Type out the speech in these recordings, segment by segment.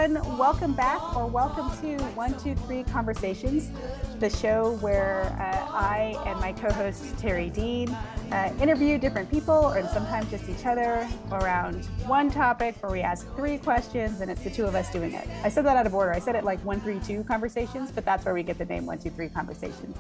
everyone. Welcome back, or welcome to 123 Conversations, the show where I and my co-host Terry Dean interview different people, and sometimes just each other, around one topic where we ask 3 questions, and it's the 2 of us doing it. I said that out of order. I said it like 132 Conversations, but that's where we get the name 123 Conversations.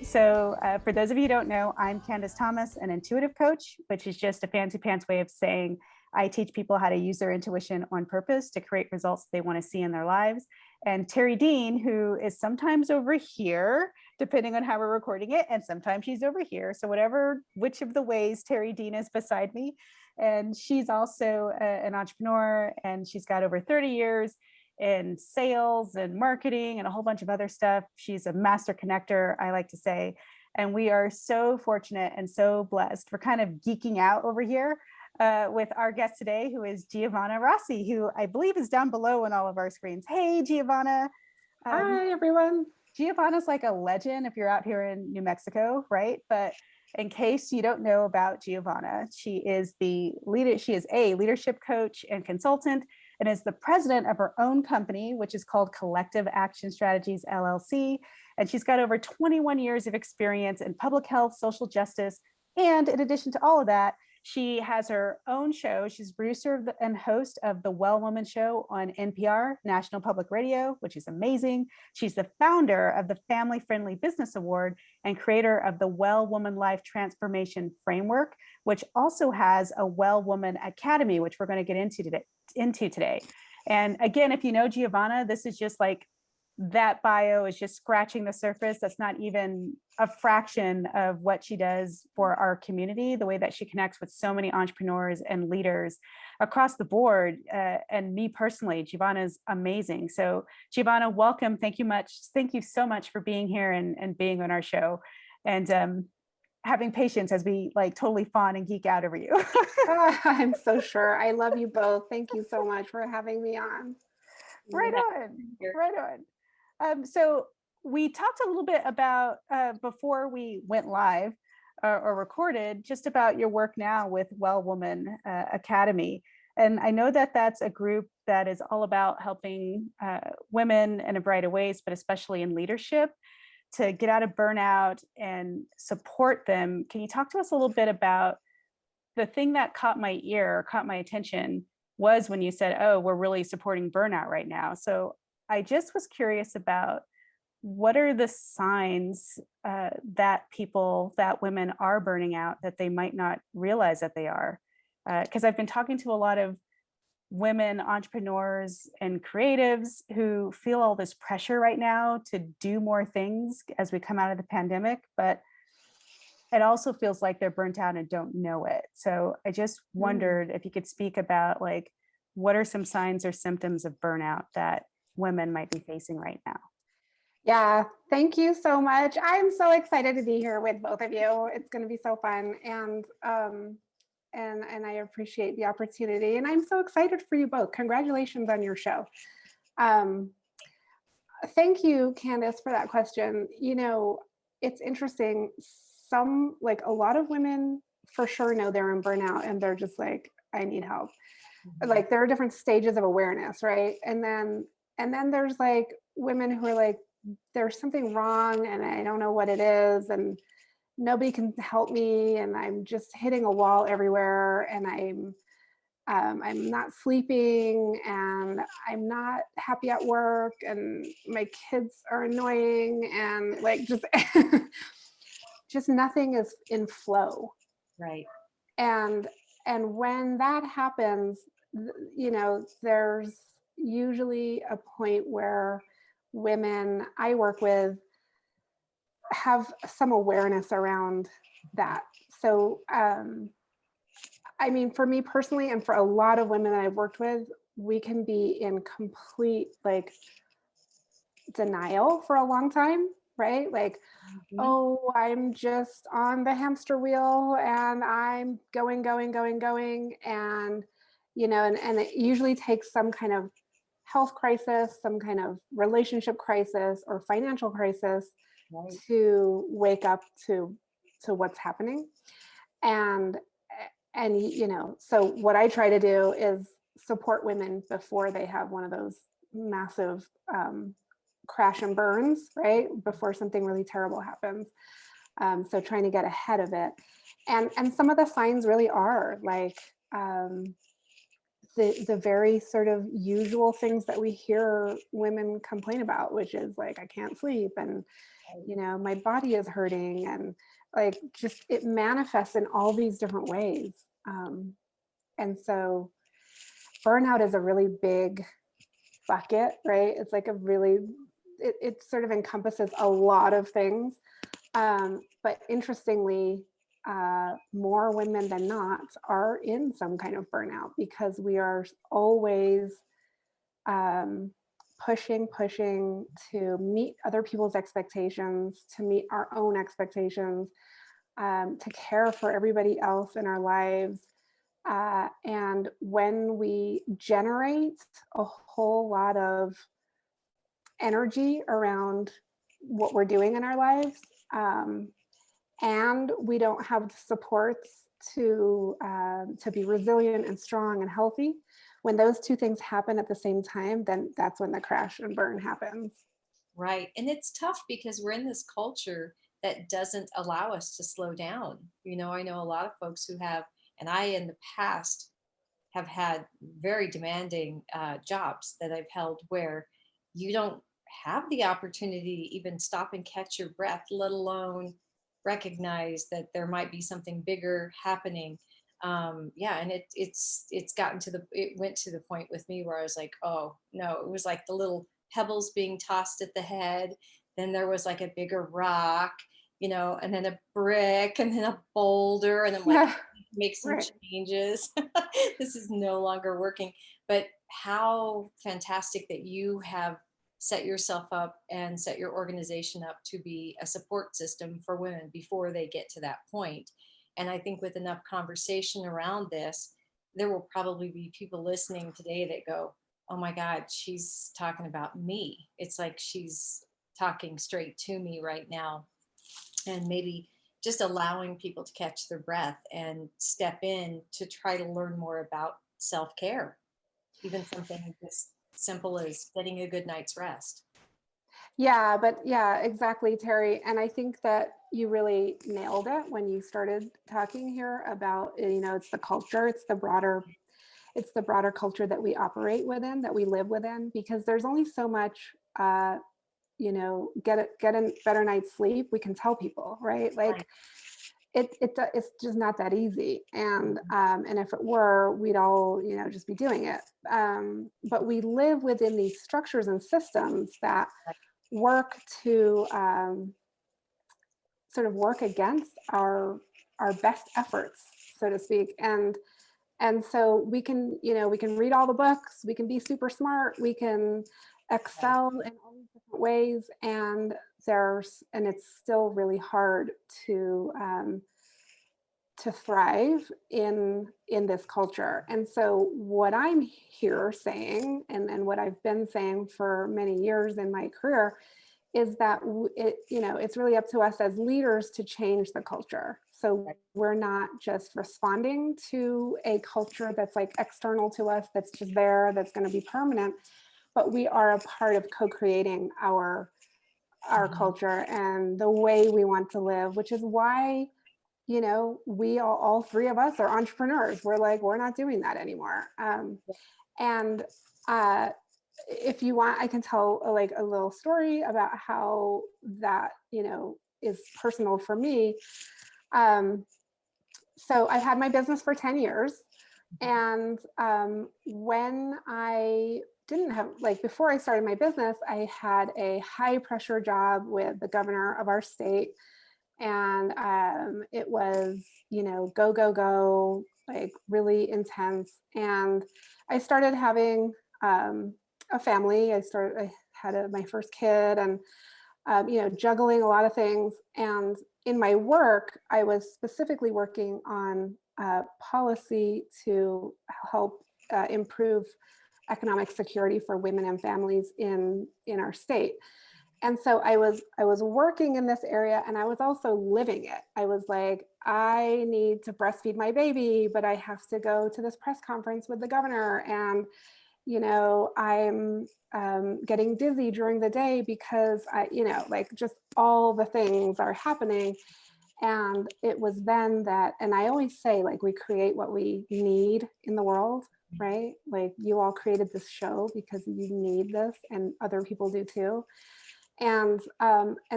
So for those of you who don't know, I'm Candace Thomas, an intuitive coach, which is just a fancy pants way of saying I teach people how to use their intuition on purpose to create results they want to see in their lives. And Terry Dean, who is sometimes over here, depending on how we're recording it, and sometimes she's over here. So which of the ways, Terry Dean is beside me. And she's also an entrepreneur, and she's got over 30 years in sales and marketing and a whole bunch of other stuff. She's a master connector, I like to say. And we are so fortunate and so blessed. We're kind of geeking out over here with our guest today, who is Giovanna Rossi, who I believe is down below on all of our screens. Hey, Giovanna. Hi, everyone. Giovanna's like a legend if you're out here in New Mexico, right? But in case you don't know about Giovanna, she is a leadership coach and consultant, and is the president of her own company, which is called Collective Action Strategies LLC. And she's got over 21 years of experience in public health, social justice. And in addition to all of that, she has her own show. She's producer and host of the Wellwoman Show on NPR, National Public Radio, which is amazing. She's the founder of the Family Friendly Business Award and creator of the Wellwoman Life Transformation Framework, which also has a Wellwoman Academy, which we're going to get into today. And again, if you know Giovanna, this is just like, that bio is just scratching the surface. That's not even a fraction of what she does for our community, the way that she connects with so many entrepreneurs and leaders across the board. And me personally, Giovanna is amazing. So Giovanna, welcome. Thank you so much for being here and being on our show, and having patience as we like totally fawn and geek out over you. I'm so sure. I love you both. Thank you so much for having me on. Right on. So we talked a little bit about, before we went live or recorded, just about your work now with Wellwoman Academy. And I know that that's a group that is all about helping women in a variety of ways, but especially in leadership, to get out of burnout and support them. Can you talk to us a little bit about the thing that caught my attention was when you said, oh, we're really supporting burnout right now. So I just was curious about what are the signs that women are burning out that they might not realize that they are. Because I've been talking to a lot of women entrepreneurs and creatives who feel all this pressure right now to do more things as we come out of the pandemic, but it also feels like they're burnt out and don't know it. So I just wondered if you could speak about like, what are some signs or symptoms of burnout that women might be facing right now? Yeah, thank you so much. I'm so excited to be here with both of you. It's going to be so fun, and I appreciate the opportunity, and I'm so excited for you both. Congratulations on your show. Thank you, Candace, for that question. You know, it's interesting. A lot of women for sure know they're in burnout, and they're just like, I need help. Like there are different stages of awareness, right? And then there's like women who are like, there's something wrong and I don't know what it is, and nobody can help me, and I'm just hitting a wall everywhere, and I'm not sleeping, and I'm not happy at work, and my kids are annoying, and like just nothing is in flow. Right. And when that happens, you know, there's usually a point where women I work with have some awareness around that. So, I mean, for me personally, and for a lot of women that I've worked with, we can be in complete like denial for a long time, right? Like, oh, I'm just on the hamster wheel and I'm going. And, you know, and it usually takes some kind of health crisis, some kind of relationship crisis or financial crisis to wake up to what's happening. And, you know, so what I try to do is support women before they have one of those massive crash and burns, right? Before something really terrible happens. So trying to get ahead of it. And some of the signs really are like the very sort of usual things that we hear women complain about, which is like, I can't sleep, and my body is hurting, and like just it manifests in all these different ways. And so burnout is a really big bucket, right? It's like a really, it sort of encompasses a lot of things. But interestingly, more women than not are in some kind of burnout because we are always pushing to meet other people's expectations, to meet our own expectations, to care for everybody else in our lives. And when we generate a whole lot of energy around what we're doing in our lives, and we don't have the supports to be resilient and strong and healthy, when those two things happen at the same time, then that's when the crash and burn happens. Right. And it's tough because we're in this culture that doesn't allow us to slow down. I know a lot of folks who have, and I in the past have had very demanding jobs that I've held where you don't have the opportunity to even stop and catch your breath, let alone recognize that there might be something bigger happening. Yeah, and it's gotten to it went to the point with me where I was like, oh no, it was like the little pebbles being tossed at the head. Then there was like a bigger rock, and then a brick, and then a boulder, and I'm like, Yeah, make some right. changes. This is no longer working. But how fantastic that you have set yourself up and set your organization up to be a support system for women before they get to that point. And I think with enough conversation around this, there will probably be people listening today that go, oh my God, she's talking about me. It's like she's talking straight to me right now. And maybe just allowing people to catch their breath and step in to try to learn more about self-care, even something as simple as getting a good night's rest. Yeah, but yeah, exactly, Terry. And I think that you really nailed it when you started talking here about, it's the culture, it's the broader culture that we operate within, that we live within, because there's only so much, get a better night's sleep we can tell people, right? Like Right. it's just not that easy. And if it were, we'd all, just be doing it. But we live within these structures and systems that work to sort of work against our best efforts, so to speak. And so we can, we can read all the books, we can be super smart, we can excel in all these different ways, and it's still really hard to thrive in this culture. And so what I'm here saying, and what I've been saying for many years in my career, is that it's really up to us as leaders to change the culture. So we're not just responding to a culture that's like external to us, that's just there, that's going to be permanent, but we are a part of co-creating our culture and the way we want to live, which is why we all three of us are entrepreneurs. We're like, we're not doing that anymore. And if you want, I can tell like a little story about how that, is personal for me. So I've had my business for 10 years. And when I didn't have, like before I started my business, I had a high pressure job with the governor of our state. And it was, go, go, go, like really intense. And I started having a family. I had my first kid, and, juggling a lot of things. And in my work, I was specifically working on policy to help improve economic security for women and families in our state. And so I was working in this area, and I was also living it. I was like, I need to breastfeed my baby, but I have to go to this press conference with the governor. And you know, I'm getting dizzy during the day because I, you know, like just all the things are happening. And it was then that, and I always say, like, we create what we need in the world, right? Like, you all created this show because you need this, and other people do too. And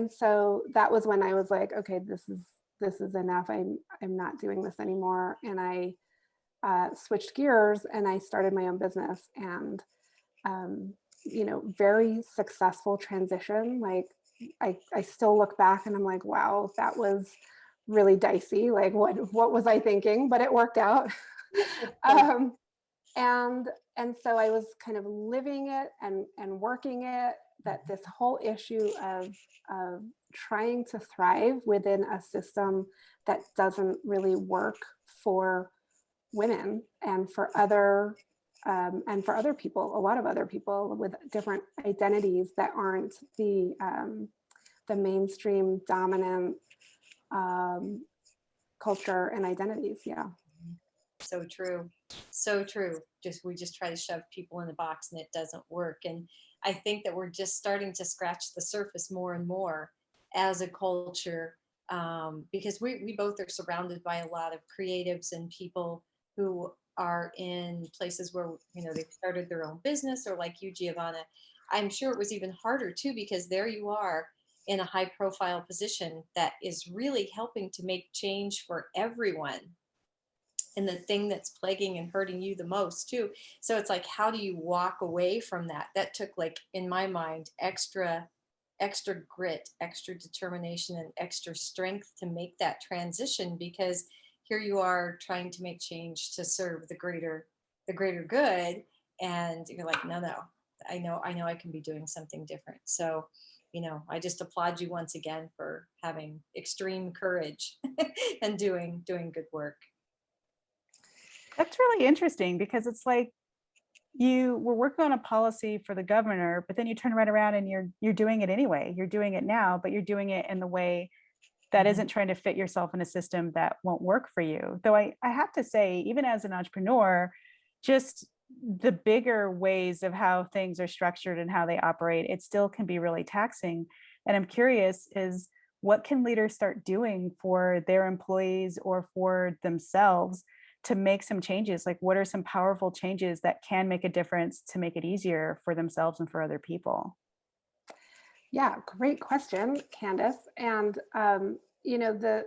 so that was when I was like, okay, this is enough. I'm not doing this anymore. And I switched gears and I started my own business, and you know, very successful transition. Like, I still look back and I'm like, wow, that was really dicey. Like, what was I thinking? But it worked out. um, and so I was kind of living it and working it. That this whole issue of trying to thrive within a system that doesn't really work for women and for other people, a lot of other people with different identities that aren't the mainstream dominant culture and identities. Yeah. So true. So true. We just try to shove people in a box and it doesn't work. And I think that we're just starting to scratch the surface more and more as a culture, because we both are surrounded by a lot of creatives and people who are in places where, you know, they've started their own business, or like you, Giovanna. I'm sure it was even harder too, because there you are in a high profile position that is really helping to make change for everyone, and the thing that's plaguing and hurting you the most too. So it's like, how do you walk away from that? That took, like, in my mind, extra grit, extra determination, and extra strength to make that transition, because here you are trying to make change to serve the greater good, and you're like, no, I know I can be doing something different. So, you know, I just applaud you once again for having extreme courage and doing good work. That's really interesting, because it's like you were working on a policy for the governor, but then you turn right around and you're doing it anyway. You're doing it now, but you're doing it in the way that isn't trying to fit yourself in a system that won't work for you. Though I have to say, even as an entrepreneur, just the bigger ways of how things are structured and how they operate, it still can be really taxing. And I'm curious, is what can leaders start doing for their employees or for themselves to make some changes? Like, what are some powerful changes that can make a difference to make it easier for themselves and for other people? Yeah, great question, Candace. And you know,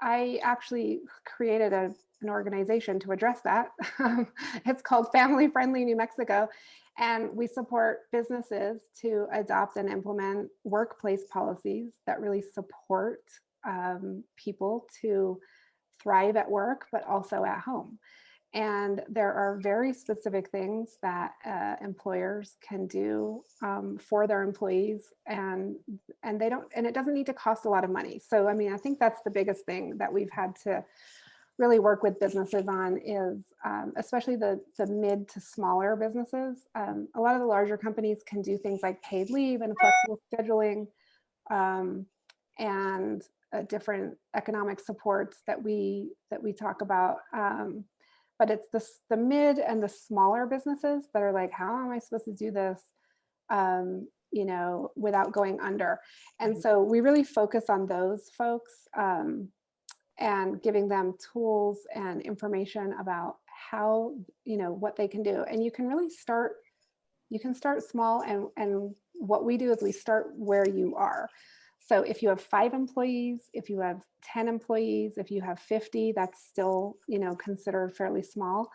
I actually created an organization to address that. It's called Family Friendly New Mexico, and we support businesses to adopt and implement workplace policies that really support people to thrive at work, but also at home. And there are very specific things that employers can do for their employees, and it doesn't need to cost a lot of money. So, I mean, I think that's the biggest thing that we've had to really work with businesses on is, especially the mid to smaller businesses. A lot of the larger companies can do things like paid leave and flexible scheduling, and different economic supports that we talk about. But it's the mid and the smaller businesses that are like, how am I supposed to do this, you know, without going under? And so we really focus on those folks, and giving them tools and information about how, you know, what they can do. And you can really start small. And what we do is we start where you are. So if you have 5 employees, if you have 10 employees, if you have 50, that's still, you know, considered fairly small.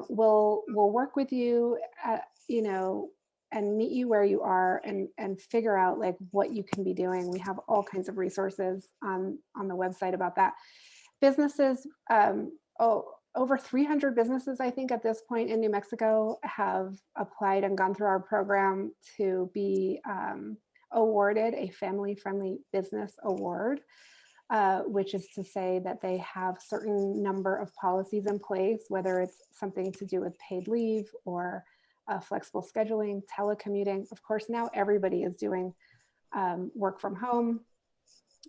We'll work with you, you know, and meet you where you are, and figure out like what you can be doing. We have all kinds of resources on the website about that. Businesses, over 300 businesses, I think, at this point in New Mexico have applied and gone through our program to be awarded a family-friendly business award, which is to say that they have certain number of policies in place, whether it's something to do with paid leave or flexible scheduling, telecommuting. Of course, now everybody is doing work from home.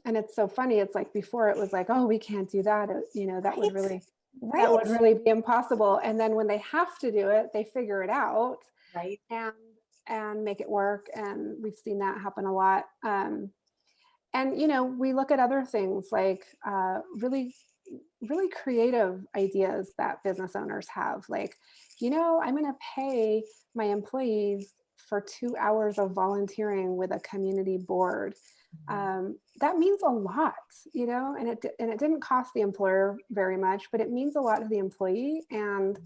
And it's so funny. It's like before it was like, oh, we can't do that. You know, that would really that would Right. really be impossible. And then when they have to do it, they figure it out Right. and make it work. And we've seen that happen a lot. And, you know, we look at other things like really, really creative ideas that business owners have. Like, you know, I'm going to pay my employees for 2 hours of volunteering with a community board. That means a lot, you know, and it didn't cost the employer very much, but it means a lot to the employee, and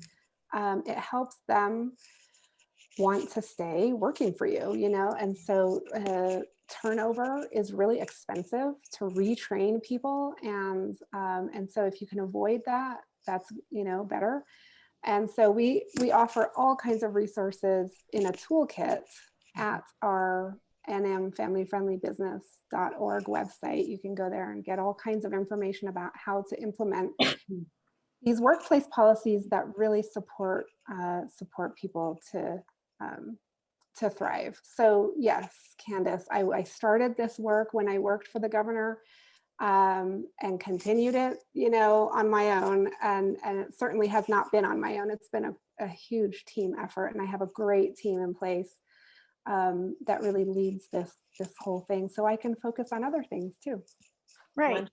it helps them want to stay working for you, you know. And so turnover is really expensive to retrain people, and so if you can avoid that, that's, you know, better. And so we offer all kinds of resources in a toolkit at our nmfamilyfriendlybusiness.org website. You can go there and get all kinds of information about how to implement these workplace policies that really support people to thrive. So yes, Candace, I started this work when I worked for the governor, and continued it, you know, on my own. And it certainly has not been on my own. It's been a huge team effort, and I have a great team in place that really leads this whole thing, so I can focus on other things too. Right.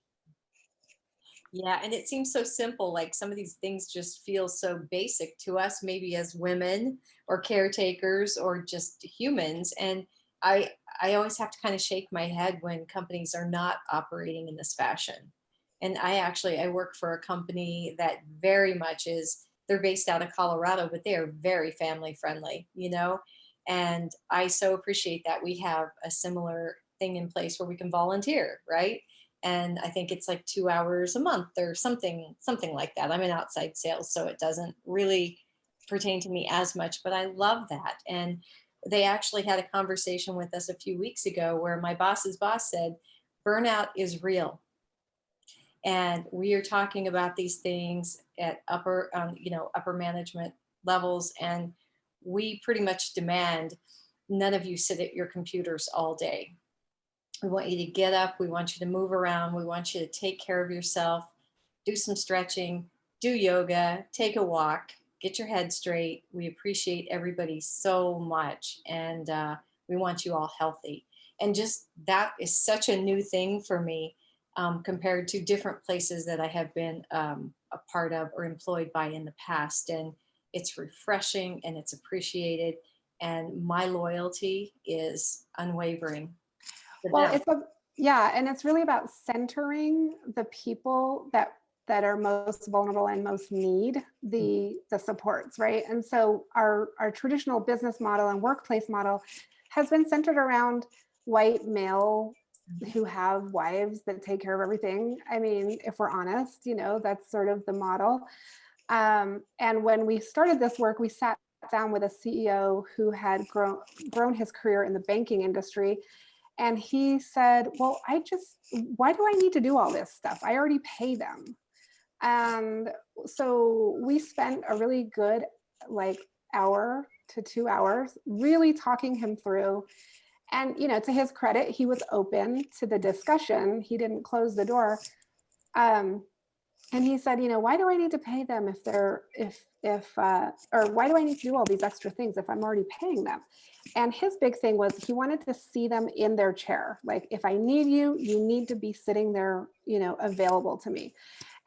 Yeah, and it seems so simple. Like some of these things just feel so basic to us, maybe as women or caretakers or just humans. And I always have to kind of shake my head when companies are not operating in this fashion. And I work for a company that very much is, they're based out of Colorado, but they are very family friendly, you know. And I so appreciate that we have a similar thing in place where we can volunteer, right? And I think it's like 2 hours a month or something like that. I'm in outside sales, so it doesn't really pertain to me as much, but I love that. And they actually had a conversation with us a few weeks ago where my boss's boss said, burnout is real. And we are talking about these things at upper management levels. And we pretty much demand none of you sit at your computers all day. We want you to get up. We want you to move around. We want you to take care of yourself, do some stretching, do yoga, take a walk, get your head straight. We appreciate everybody so much. And we want you all healthy. And just that is such a new thing for me, compared to different places that I have been a part of or employed by in the past. And it's refreshing and it's appreciated. And my loyalty is unwavering. Well, and it's really about centering the people that are most vulnerable and most need the supports, right? And so our traditional business model and workplace model has been centered around white male who have wives that take care of everything. I mean, if we're honest, you know, that's sort of the model. And when we started this work, we sat down with a CEO who had grown his career in the banking industry. And he said, well, why do I need to do all this stuff? I already pay them. And so we spent a really good, like, hour to 2 hours really talking him through. And, you know, to his credit, he was open to the discussion. He didn't close the door. And he said, you know, why do I need to pay them or why do I need to do all these extra things if I'm already paying them? And his big thing was he wanted to see them in their chair. Like, if I need you, you need to be sitting there, you know, available to me.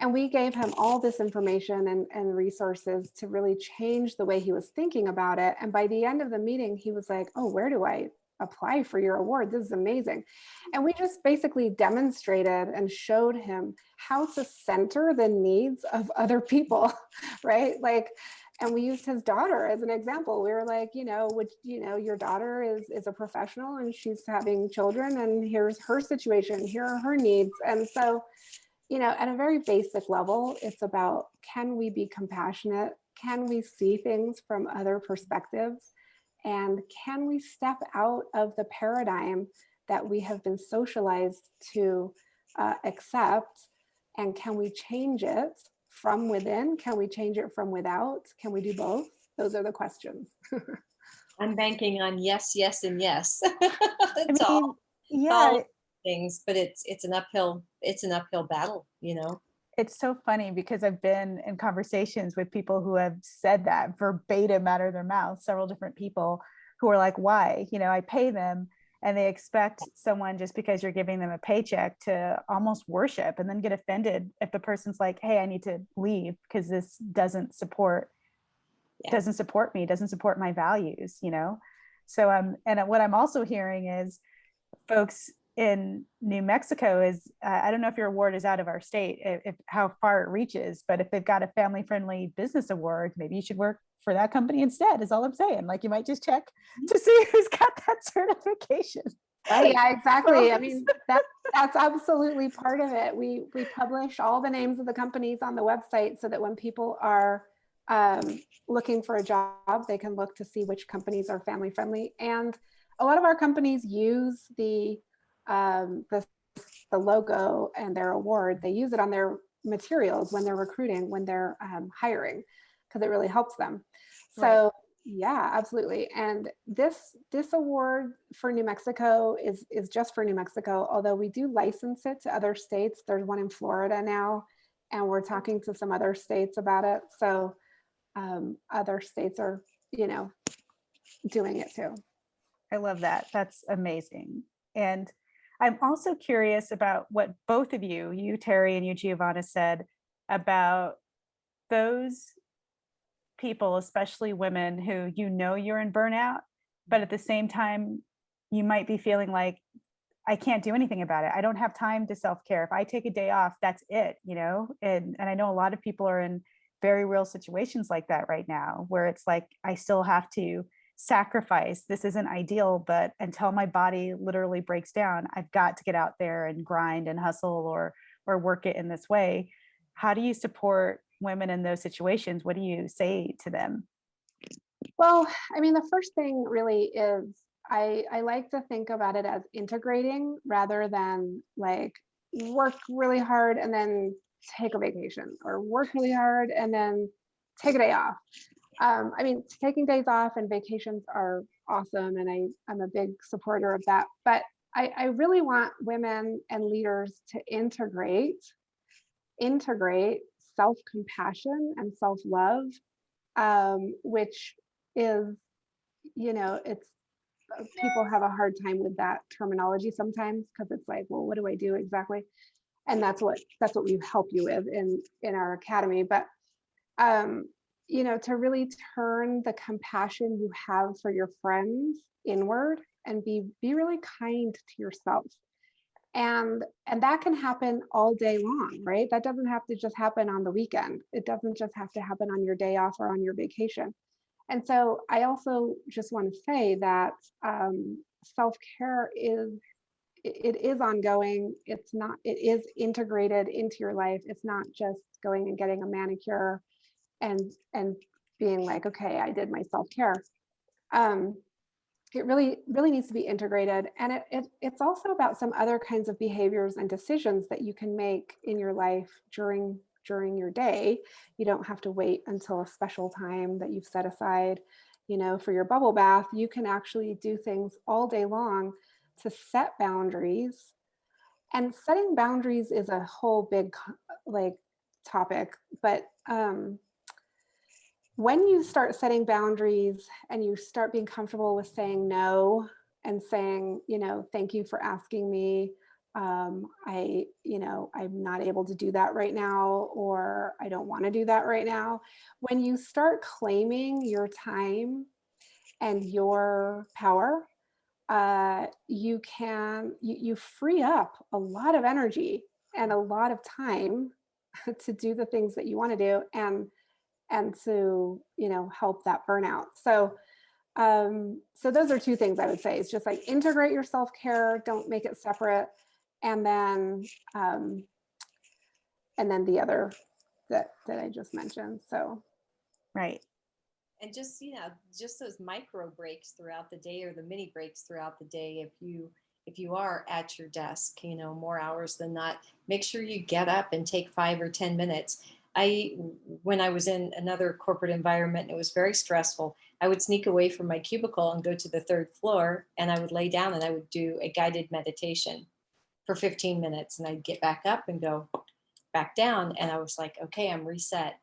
And we gave him all this information and resources to really change the way he was thinking about it. And by the end of the meeting, he was like, oh, where do I apply for your award? This is amazing. And we just basically demonstrated and showed him how to center the needs of other people, right? Like, and we used his daughter as an example. We were like, you know, your daughter is a professional and she's having children, and here's her situation, here are her needs. And so, you know, at a very basic level, it's about, can we be compassionate? Can we see things from other perspectives? And can we step out of the paradigm that we have been socialized to accept? And can we change it from within? Can we change it from without? Can we do both? Those are the questions. I'm banking on yes, yes, and yes. I mean, yeah, all things, but it's an uphill battle, you know. It's so funny because I've been in conversations with people who have said that verbatim out of their mouth, several different people who are like, why? I pay them and they expect someone just because you're giving them a paycheck to almost worship and then get offended if the person's like, hey, I need to leave because this Yeah. doesn't support me, doesn't support my values. So and what I'm also hearing is folks in New Mexico is I don't know if your award is out of our state, if how far it reaches, but if they've got a family friendly business award, maybe you should work for that company instead, is all I'm saying. Like you might just check to see who's got that certification. Yeah, exactly. I mean, that's absolutely part of it. We publish all the names of the companies on the website so that when people are looking for a job, they can look to see which companies are family friendly. And a lot of our companies use the logo and their award. They use it on their materials when they're recruiting, when they're hiring, because it really helps them. So yeah, absolutely. And this award for New Mexico is just for New Mexico, although we do license it to other states. There's one in Florida now, and we're talking to some other states about it. So other states are, doing it too. I love that. That's amazing. And I'm also curious about what both of you, Terry and you, Giovanna, said about those people, especially women who you're in burnout, but at the same time, you might be feeling like, I can't do anything about it. I don't have time to self-care. If I take a day off, that's it. And I know a lot of people are in very real situations like that right now, where it's like, I still have to sacrifice. This isn't ideal, but until my body literally breaks down, I've got to get out there and grind and hustle or work it in this way. How do you support women in those situations? What do you say to them? Well, I mean, the first thing really is I like to think about it as integrating rather than like work really hard and then take a vacation, or work really hard and then take a day off. I mean, taking days off and vacations are awesome, and I'm a big supporter of that. But I really want women and leaders to integrate self-compassion and self-love, which is, it's people have a hard time with that terminology sometimes, because it's like, well, what do I do exactly? And that's what we help you with in our academy. But to really turn the compassion you have for your friends inward and be really kind to yourself. And that can happen all day long, right? That doesn't have to just happen on the weekend. It doesn't just have to happen on your day off or on your vacation. And so I also just want to say that self-care is ongoing. It is integrated into your life. It's not just going and getting a manicure and being like, okay, I did my self-care. It really needs to be integrated. And it's also about some other kinds of behaviors and decisions that you can make in your life during your day. You don't have to wait until a special time that you've set aside, for your bubble bath. You can actually do things all day long to set boundaries. And setting boundaries is a whole big topic, but when you start setting boundaries and you start being comfortable with saying no and saying, thank you for asking me, I'm not able to do that right now, or I don't want to do that right now. When you start claiming your time and your power, you free up a lot of energy and a lot of time to do the things that you want to do and to help that burnout. So those are two things I would say. It's just like integrate your self-care, don't make it separate, and then the other that I just mentioned. So Right. And just those micro breaks throughout the day, or the mini breaks throughout the day, if you are at your desk, more hours than not, make sure you get up and take 5 or 10 minutes. When I was in another corporate environment, it was very stressful. I would sneak away from my cubicle and go to the 3rd floor, and I would lay down and I would do a guided meditation for 15 minutes, and I'd get back up and go, back down. And I was like, okay, I'm reset.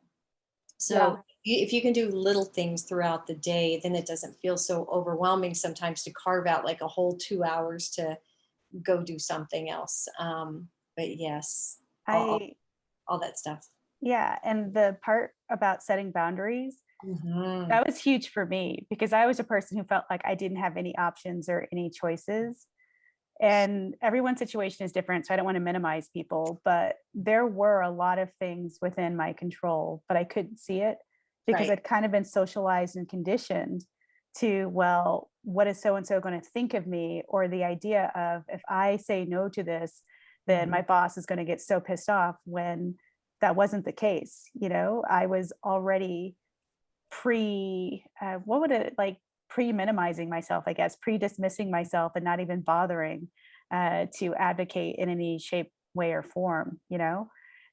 So Yeah. if you can do little things throughout the day, then it doesn't feel so overwhelming sometimes to carve out like a whole 2 hours to go do something else. But yes, all, I, all that stuff. yeah. And the part about setting boundaries, Mhm. that was huge for me because I was a person who felt like I didn't have any options or any choices. And everyone's situation is different. So I don't want to minimize people, but there were a lot of things within my control, but I couldn't see it because Right. I'd kind of been socialized and conditioned to, well, what is so and so going to think of me? Or the idea of if I say no to this, then my boss is going to get so pissed off, when that wasn't the case. I was already what would it like pre-minimizing myself, I guess, pre-dismissing myself and not even bothering to advocate in any shape, way, or form.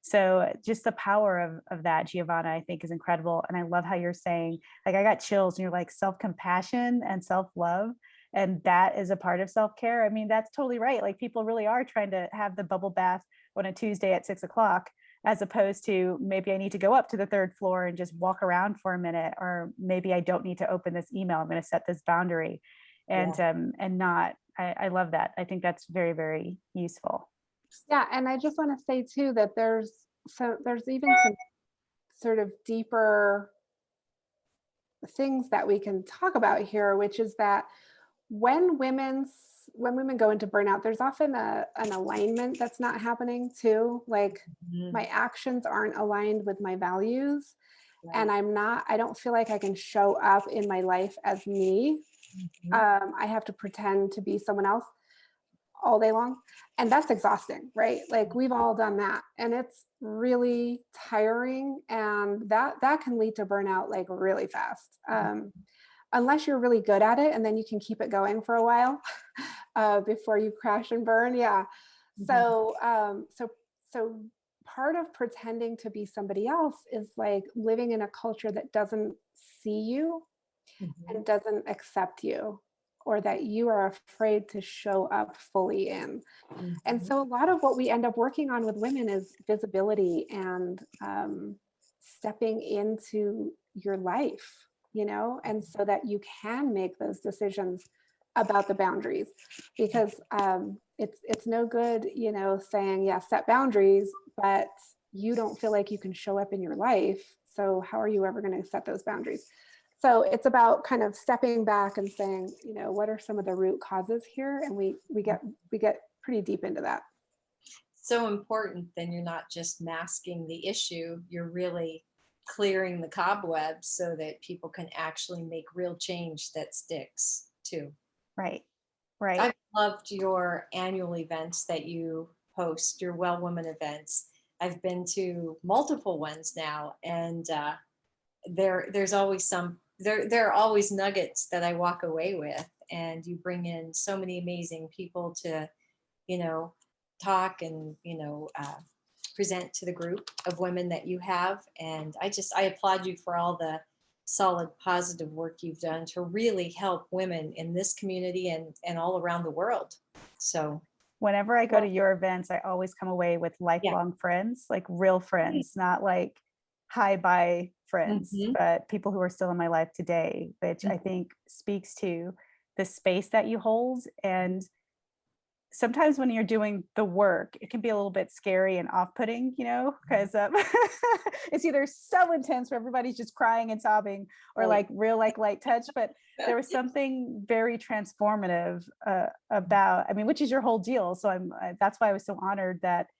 So just the power of that, Giovanna, I think is incredible. And I love how you're saying, like, I got chills and you're like self-compassion and self-love. And that is a part of self-care. I mean, that's totally right. Like, people really are trying to have the bubble bath on a Tuesday at 6 o'clock, as opposed to maybe I need to go up to the third floor and just walk around for a minute, or maybe I don't need to open this email. I'm going to set this boundary, and Yeah. not. I love that. I think that's very, very useful. Yeah. And I just want to say too, that there's even some sort of deeper things that we can talk about here, which is that when women go into burnout, there's often an alignment that's not happening too. Like, Mhm. my actions aren't aligned with my values, and Right. I don't feel like I can show up in my life as me. Mhm. I have to pretend to be someone else all day long, and that's exhausting, right? Like, we've all done that, and it's really tiring, and that can lead to burnout like really fast. Unless you're really good at it, and then you can keep it going for a while before you crash and burn. Yeah. Mhm. So part of pretending to be somebody else is like living in a culture that doesn't see you and Mhm. doesn't accept you, or that you are afraid to show up fully in. And Mhm. so a lot of what we end up working on with women is visibility and stepping into your life, and so that you can make those decisions about the boundaries. Because it's no good, saying, yeah, set boundaries, but you don't feel like you can show up in your life. So how are you ever going to set those boundaries? So it's about kind of stepping back and saying, what are some of the root causes here? And we get pretty deep into that. So important, then you're not just masking the issue, you're really clearing the cobwebs so that people can actually make real change that sticks too. Right. Right. I've loved your annual events that you host, your Wellwoman events. I've been to multiple ones now, and there's always there are always nuggets that I walk away with, and you bring in so many amazing people to, you know, talk and, present to the group of women that you have. And I applaud you for all the solid, positive work you've done to really help women in this community and all around the world. So, Whenever I go to Well, your events, I always come away with yeah. lifelong friends, like real friends, not like hi bye friends, Mhm. but people who are still in my life today, which I think speaks to the space that you hold. And sometimes when you're doing the work, it can be a little bit scary and off-putting, because it's either so intense where everybody's just crying and sobbing, or Right. like real like light touch. But there was something very transformative about, I mean, which is your whole deal. So that's why I was so honored that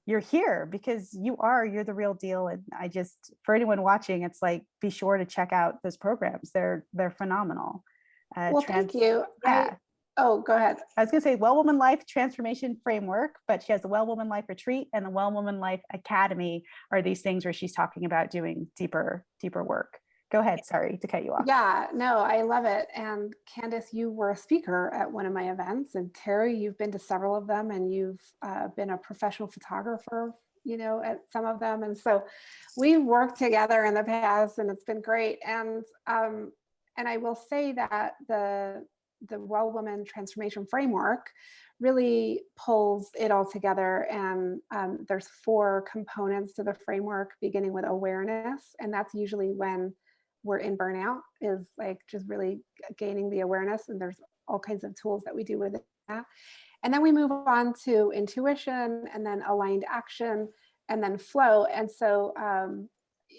you're here, because you're the real deal. And I just, for anyone watching, it's like, be sure to check out those programs. They're phenomenal. well, thank you. Yeah. Oh, go ahead. I was going to say Wellwoman Life Transformation Framework, but she has the Wellwoman Life Retreat and the Wellwoman Life Academy are these things where she's talking about doing deeper work. Go ahead. Sorry to cut you off. Yeah, no, I love it. And Candace, you were a speaker at one of my events, and Terry, you've been to several of them, and you've been a professional photographer, at some of them. And so we've worked together in the past, and it's been great. And I will say that the Wellwoman transformation framework really pulls it all together. And there's 4 components to the framework, beginning with awareness. And that's usually when we're in burnout, is like just really gaining the awareness. And there's all kinds of tools that we do with that. And then we move on to intuition, and then aligned action, and then flow. And so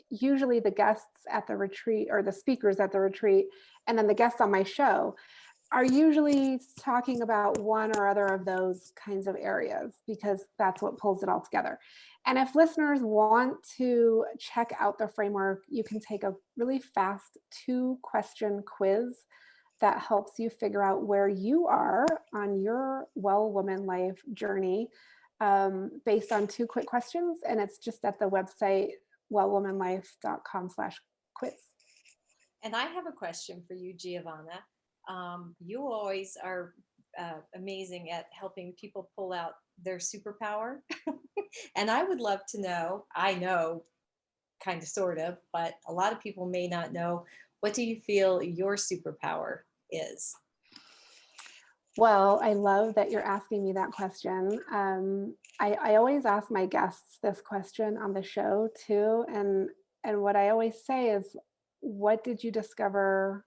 usually the guests at the retreat, or the speakers at the retreat, and then the guests on my show are usually talking about one or other of those kinds of areas, because that's what pulls it all together. And if listeners want to check out the framework, you can take a really fast 2-question quiz that helps you figure out where you are on your Wellwoman life journey, based on 2 quick questions. And it's just at the website, wellwomanlife.com/quiz. And I have a question for you, Giovanna. You always are amazing at helping people pull out their superpower. And I would love to know, I know, kind of, sort of, but a lot of people may not know, what do you feel your superpower is? Well, I love that you're asking me that question. I always ask my guests this question on the show too. And what I always say is, what did you discover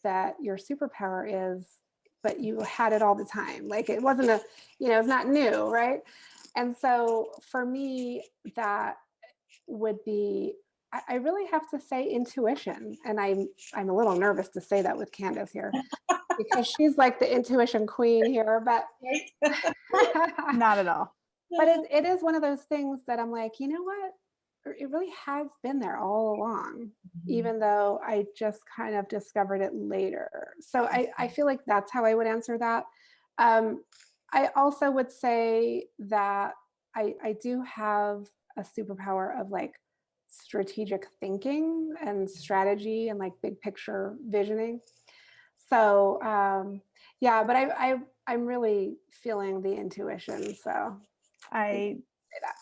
that your superpower is, but you had it all the time? Like, it wasn't it's not new, right? And so for me, that would be, I really have to say, intuition. And I'm a little nervous to say that with Candace here, because she's like the intuition queen here, but Not at all. but it is one of those things that I'm like, you know what? It really has been there all along, even though I just kind of discovered it later. So I feel like that's how I would answer that. I also would say that I do have a superpower of like strategic thinking and strategy and like big picture visioning. So yeah, but I'm really feeling the intuition. So I say that.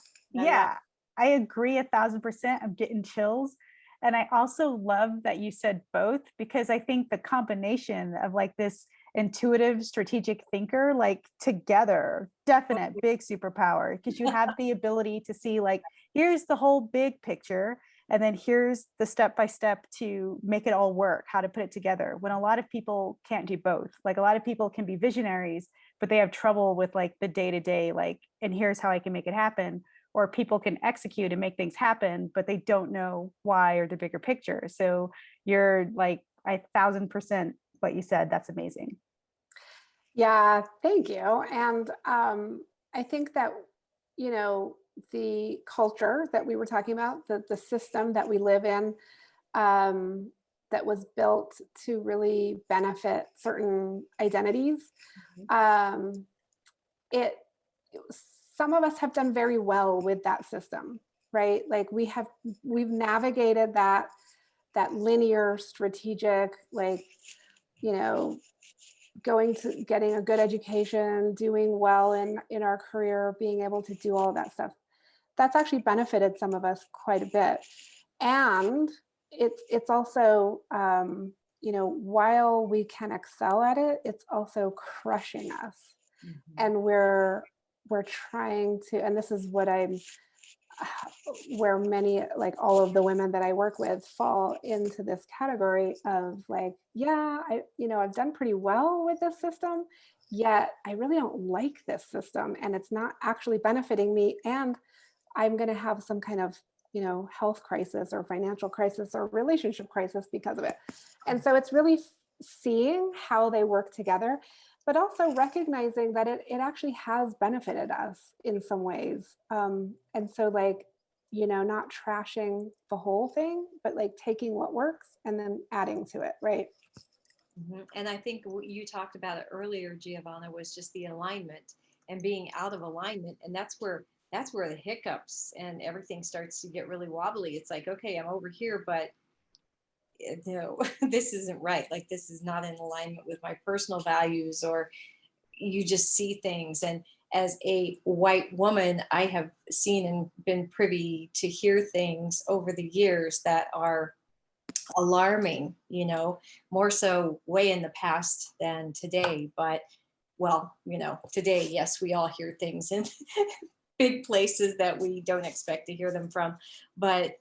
yeah, I agree 1,000%. I'm getting chills. And I also love that you said both, because I think the combination of like this intuitive strategic thinker, like together, definite big superpower, because you have the ability to see like, here's the whole big picture, and then here's the step-by-step to make it all work, how to put it together, when a lot of people can't do both. Like, a lot of people can be visionaries, but they have trouble with like the day-to-day, like, and here's how I can make it happen. Or people can execute and make things happen, but they don't know why or the bigger picture. So you're like 1,000% what you said. That's amazing. Yeah, thank you. And I think that, the culture that we were talking about, the system that we live in, that was built to really benefit certain identities, some of us have done very well with that system, right? Like we've navigated that linear strategic, like, getting a good education, doing well in our career, being able to do all of that stuff. That's actually benefited some of us quite a bit. And it's also, while we can excel at it, it's also crushing us. And we're trying to, and this is what where many, like all of the women that I work with fall into this category of like, yeah, I've done pretty well with this system, yet I really don't like this system, and it's not actually benefiting me. And I'm going to have some kind of, health crisis or financial crisis or relationship crisis because of it. And so it's really seeing how they work together, but also recognizing that it actually has benefited us in some ways. And so like, not trashing the whole thing, but like taking what works and then adding to it, right? And I think what you talked about it earlier, Giovanna, was just the alignment and being out of alignment. And that's where the hiccups and everything starts to get really wobbly. It's like, okay, I'm over here, but no, this isn't right. Like, this is not in alignment with my personal values, or you just see things. And as a white woman, I have seen and been privy to hear things over the years that are alarming, more so way in the past than today. But well, today, yes, we all hear things in big places that we don't expect to hear them from. But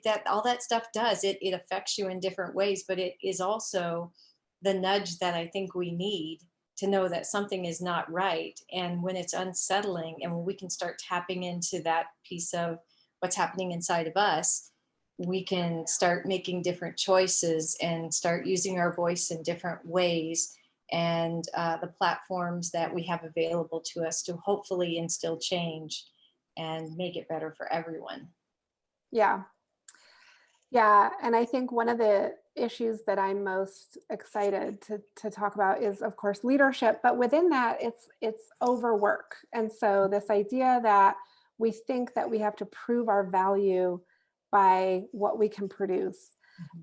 that all that stuff does, it affects you in different ways, but it is also the nudge that I think we need to know that something is not right. And when it's unsettling, and when we can start tapping into that piece of what's happening inside of us, we can start making different choices and start using our voice in different ways, and the platforms that we have available to us to hopefully instill change and make it better for everyone. Yeah. Yeah. And I think one of the issues that I'm most excited to talk about is, of course, leadership. But within that, it's overwork. And so this idea that we think that we have to prove our value by what we can produce.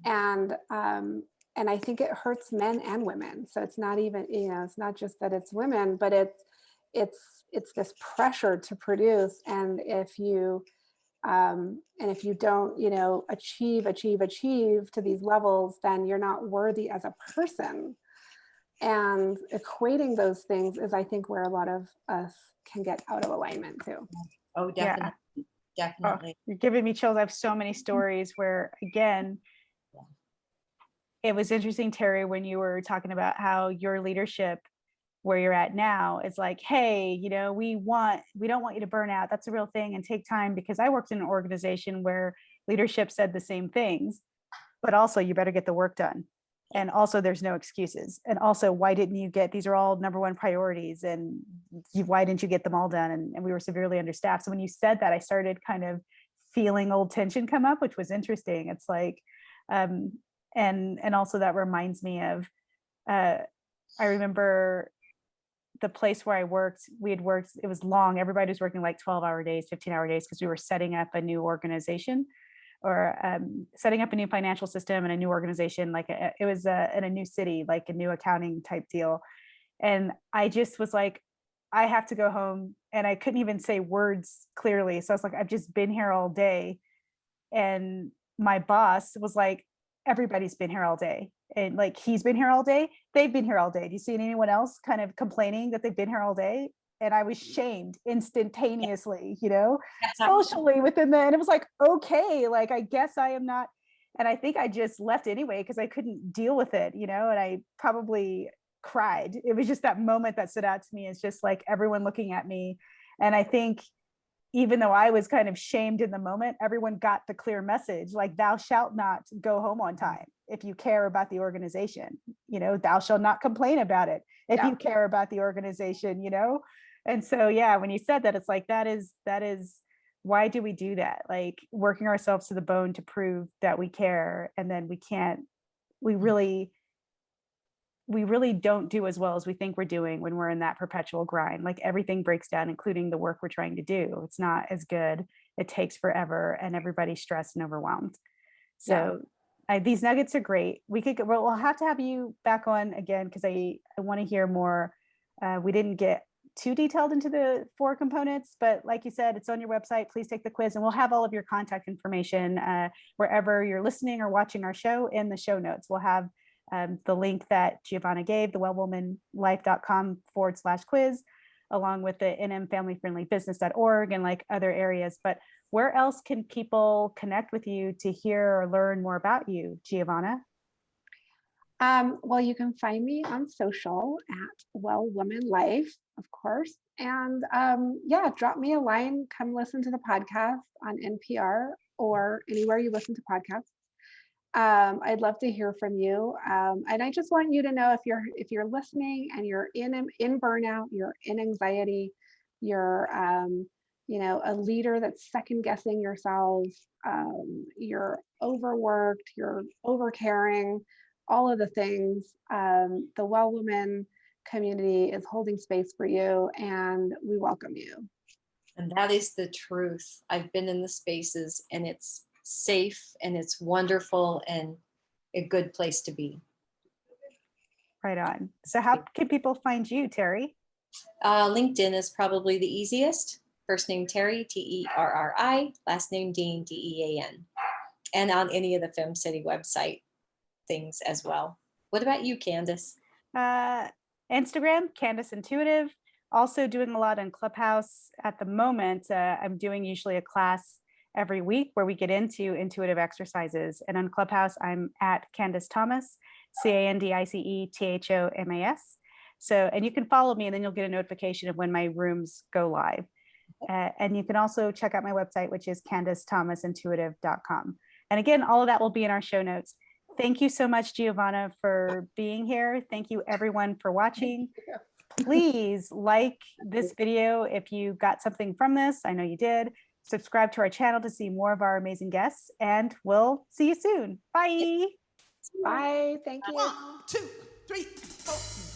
Mm-hmm. And I think it hurts men and women. So it's not even, it's not just that it's women, but it's this pressure to produce. And if you don't, achieve to these levels, then you're not worthy as a person. And equating those things is, I think, where a lot of us can get out of alignment too. Oh, definitely. Yeah. Definitely. Oh, you're giving me chills. I have so many stories where, again, it was interesting, Terry, when you were talking about how your leadership where you're at now is like, hey, we don't want you to burn out. That's a real thing, and take time, because I worked in an organization where leadership said the same things, but also you better get the work done. And also there's no excuses. And also, why didn't you these are all number one priorities, and why didn't you get them all done? And we were severely understaffed. So when you said that, I started kind of feeling old tension come up, which was interesting. It's like, and also that reminds me of, I remember the place where I worked, it was long. Everybody was working like 12-hour days, 15-hour days, because we were setting up a new organization, or setting up a new financial system and a new organization. Like it was in a new city, like a new accounting type deal. And I just was like, I have to go home. And I couldn't even say words clearly. So I was like, I've just been here all day. And my boss was like, everybody's been here all day. And like, he's been here all day. They've been here all day. Do you see anyone else kind of complaining that they've been here all day? And I was shamed instantaneously, socially within and it was like, okay, like, I guess I am not. And I think I just left anyway, because I couldn't deal with it, and I probably cried. It was just that moment that stood out to me. It's just like everyone looking at me. And I think, even though I was kind of shamed in the moment, everyone got the clear message, like, thou shalt not go home on time if you care about the organization, thou shalt not complain about it if you care about the organization, And so, yeah, when you said that, it's like, that is, why do we do that? Like, working ourselves to the bone to prove that we care. And then we really don't do as well as we think we're doing when we're in that perpetual grind. Like, everything breaks down, including the work we're trying to do. It's not as good. It takes forever, and everybody's stressed and overwhelmed. So these nuggets are great. We'll have to have you back on again, because I want to hear more. We didn't get too detailed into the 4 components, but like you said, it's on your website. Please take the quiz, and we'll have all of your contact information wherever you're listening or watching our show in the show notes. We'll have the link that Giovanna gave, the wellwomanlife.com/quiz, along with the nmfamilyfriendlybusiness.org and like other areas. But where else can people connect with you to hear or learn more about you, Giovanna? Well, you can find me on social at Wellwoman Life, of course. And drop me a line. Come listen to the podcast on NPR or anywhere you listen to podcasts. I'd love to hear from you. And I just want you to know, if you're listening and you're in burnout, you're in anxiety, you're a leader that's second guessing yourselves, you're overworked, you're overcaring, all of the things, the Wellwoman community is holding space for you, and we welcome you. And that is the truth. I've been in the spaces, and it's safe, and it's wonderful, and a good place to be. Right on. So how can people find you, Terry? LinkedIn is probably the easiest. First name Terry, Terri, last name Dean, Dean. and on any of the Fem City website things as well. What about you, Candace? Instagram, Candace Intuitive. Also doing a lot on Clubhouse at the moment. I'm doing usually a class every week where we get into intuitive exercises. And on Clubhouse, I'm at Candace Thomas, CandicetHomas. So, and you can follow me and then you'll get a notification of when my rooms go live. And you can also check out my website, which is CandaceThomasIntuitive.com. And again, all of that will be in our show notes. Thank you so much, Giovanna, for being here. Thank you everyone for watching. Please like this video if you got something from this. I know you did. Subscribe to our channel to see more of our amazing guests, and we'll see you soon. Bye. Bye. Thank you. 1, 2, 3, 4.